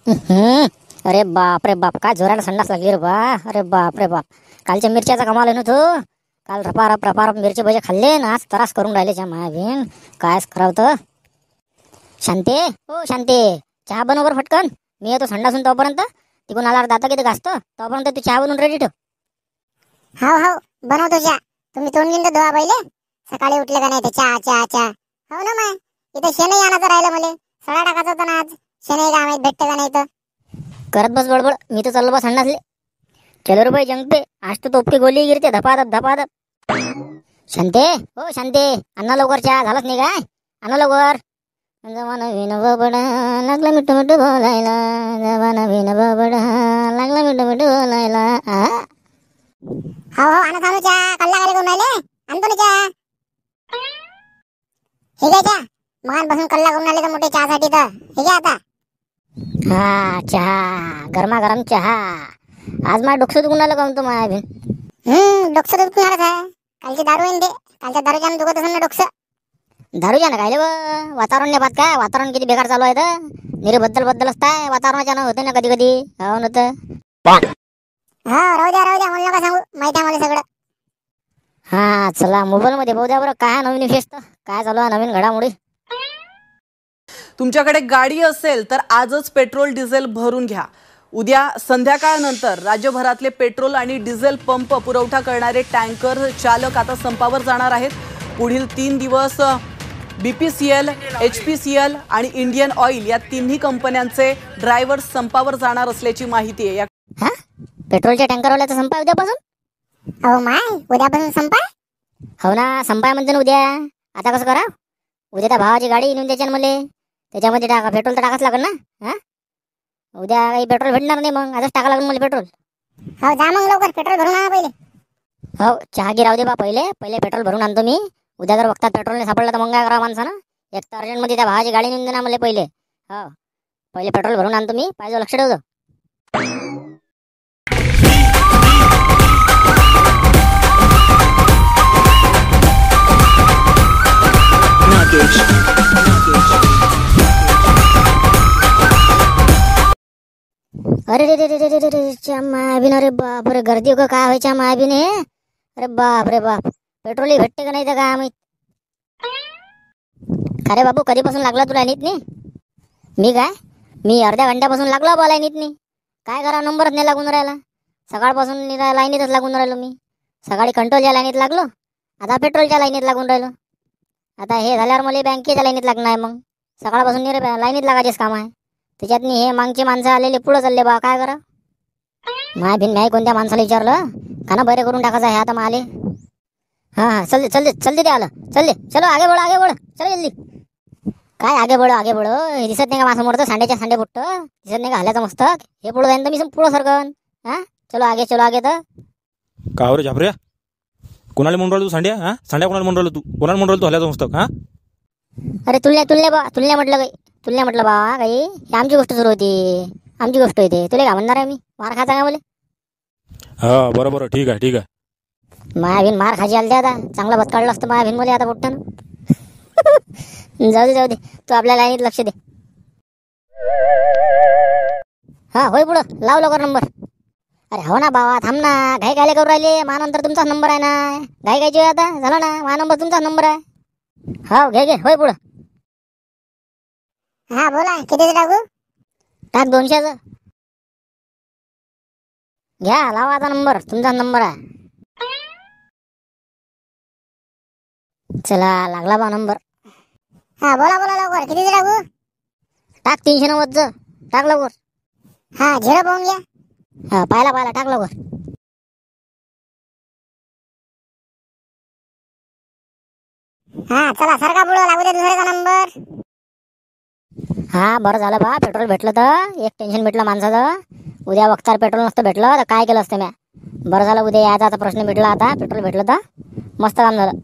हम्म. अरे बाप रे बाप, काय जोराला संडास लागली रे बा. अरे बाप रे बाप, कालच्या मिरच्याचा कमाल आहे ना तो. काल रपारप मिरची भजे खाल्ले ना, आज त्रास करून राहिले च्या मायाबीन. कायच करावं. शांते, हो शांते, चहा बनव बरं फटकन. मी येतो संडासून तोपर्यंत. तिकडून आल्यावर दाता किती घासतो तोपर्यंत तू चहा बनवून रेडी ठेव. हाव हाव, बनवतो चहा. तुम्ही तोंड गिंड धुवा पहिले. सकाळी उठले का नाही ते चहा चहा चहा. हो ना माय, इथे शेणही आणायचं राहिलं मले. सडा टाकायचं होतं ना आज. शेणही काय माहित भेटते का नाही तर. करत बस बडबड, मी तर चाललो बा संडासले. चलो रे भाई जंगते, आज तो तोपकी गोली गिरते धपाधप. शांते, हो शांते, अन्ना लवकर चहा झालाच नाही काय. अन्ना लवकर. जवाना विन बडा लागला मिठू मिठू बोलायला. जवाना विन बडा लागला मिठू मिठू बोलायला. हो हो, आणत आणू चहा. कल्ला गाडी करून राहिले. आणतो ना चहा. हे काय चहा मगान बसून कल्ला करून आले तर मोठे चहासाठी तर. हे काय आता. हा चहा, गरमागरम चहा. आज माझं डोकं दुखून आलं का म्हणतो माया. डोकं तर दुखून आहे. कालची दारू येईन दे. कालच्या दारूच्यानं दुखत असेल ना डोकं. दारूच्या ना काय वातावरण नाही पाहत काय. वातावरण किती बेकार चालू आहे तर. निरे बद्दल असताय वातावरणाच्या होते ना कधी कधी. हो ना तर. हा राहू द्या मला नका सांगू. माहिती आहे मला सगळं. हा चला मोबाईल मध्ये बघू द्या बरं, काय नवीन विशेष तर काय चालू आहे नवीन घडामोडी. तुमच्याकडे गाडी असेल तर आजच पेट्रोल डिझेल भरून घ्या. उद्या संध्याकाळनंतर राज्यभरातले पेट्रोल आणि डिझेल पंप पुरवठा करणारे टँकर चालक आता संपावर जाणार आहेत. पुढील 3 दिवस BPCL, HPCL आणि इंडियन ऑइल या तिन्ही कंपन्यांचे ड्रायव्हर्स संपावर जाणार असल्याची माहिती आहे. हा पेट्रोलच्या टँकरवाल्याचा संप आहे उद्यापासून. हो माय, उद्यापासून संपा. हो ना, संपाय म्हणते ना उद्या. आता कसं करा, उद्या त्या भावाची गाडी नेऊन द्यायची ना मले. त्याच्यामध्ये टाका पेट्रोल तर टाकाच लागेल ना. हा उद्या काही पेट्रोल भेटणार नाही, मग आजच टाका लागेल मला पेट्रोल. हो जा मग लवकर पेट्रोल भरून आणा पहिले. हो चहा गी राहू दे बा, पहिले पेट्रोल भरून आणतो मी. उद्या जर बघतात पेट्रोल नाही सापडलं तर मग काय करा माणसानं. एक तर अर्जंटमध्ये त्या भावाची गाडी नेऊन दे ना मला पहिले. हो पहिले पेट्रोल भरून आणतो मी, पाहिजे लक्ष ठेवतो. अरे रे रे रे रे रे रे मायाबीन. अरे बाप रे, गर्दी का काय व्हायच्या मायाबीन हे. अरे बाप रे बाप, पेट्रोल भेटते का नाही तर काय माहित. अरे बाबू, कधीपासून लागला तुला नीत नाही. मी अर्ध्या घंट्यापासून लागलो बोलाय नीत नाही. काय करा, नंबरच नाही लागून राहिला. सकाळपासून लाईनीतच लागून राहिलो मी. सकाळी कंट्रोलच्या लाईनीत लागलो, आता पेट्रोलच्या लाईनीत लागून राहिलो. आता हे झाल्यावर मला बँकेच्या लाईनीत लागणार आहे. मग सकाळपासून लाईनीत लागायचेच काम आहे. त्याच्यात हे मागची माणसं आलेले पुढं चालले बा, काय करा. माय भिन नाही कोणत्या माणसाला विचारलं काना बरे करून टाकायचं आहे आता माले. हा चल दे आलं. चलो आगे बढ़ो चलो जल्दी. काय आगे बढ़ो हे दिसत नाही का माझ्यासमोर तर सांड्याच्या सांडे बुट्ट दिसत नाही का हाल्याचं मस्तक. हे पुढं जाईन तर मी पुढं सरकन. हा चलो आगे तर. का रे झापऱ्या, कोणाला म्हणून राहिलो तू सांड्या. हा सांड्या कोणाला म्हणून राहिलो तू. कोणाला म्हणून राहिलो तू हल्याचं मस्तक. हा अरे तुलने म्हटलं काही. तुलने म्हटलं बा काही. ही आमची गोष्ट सुरू होती. आमची गोष्ट होती. तुला काय म्हणणार आहे मी. मार खायचा का मला. हा बरं ठीक आहे. मायाभीन मार खाजी आली आता. चांगला बत काढलं असतं मायाभीन मला आता पोट्टानं. जाऊ दे तू आपल्या लाईनीत लक्ष दे. हा होय पुढं लाव लवकर नंबर. अरे हो ना बाबा, थांब ना, घाई गायले करू राहिले. नंतर तुमचाच नंबर आहे ना. घाई गायची आता झाला ना, नंबर तुमचाच नंबर आहे. हा घे होय पुढं. हा बोला, किती टाकू. टाक 200चं. घ्या लावा आता नंबर, तुमचाच नंबर आहे. चला लागला बा नंबर. हा बोला लवकर, किती टाकू. टाक 390चं. टाक लवकर. हा झिरो पाहून घ्या. हा पाहिला टाक लवकर. हा चला सरका पुढं, लागू द्या दुसऱ्याचा नंबर. हा बरं झालं बा, पेट्रोल भेटलं तर एक टेन्शन भेटलं माणसाचं. उद्या वक्तार पेट्रोल नसतं भेटलं तर काय केलं असतं म्या. बरं झालं उद्या यायचा आता प्रश्न भेटला. आता पेट्रोल भेटलं तर मस्त काम झालं.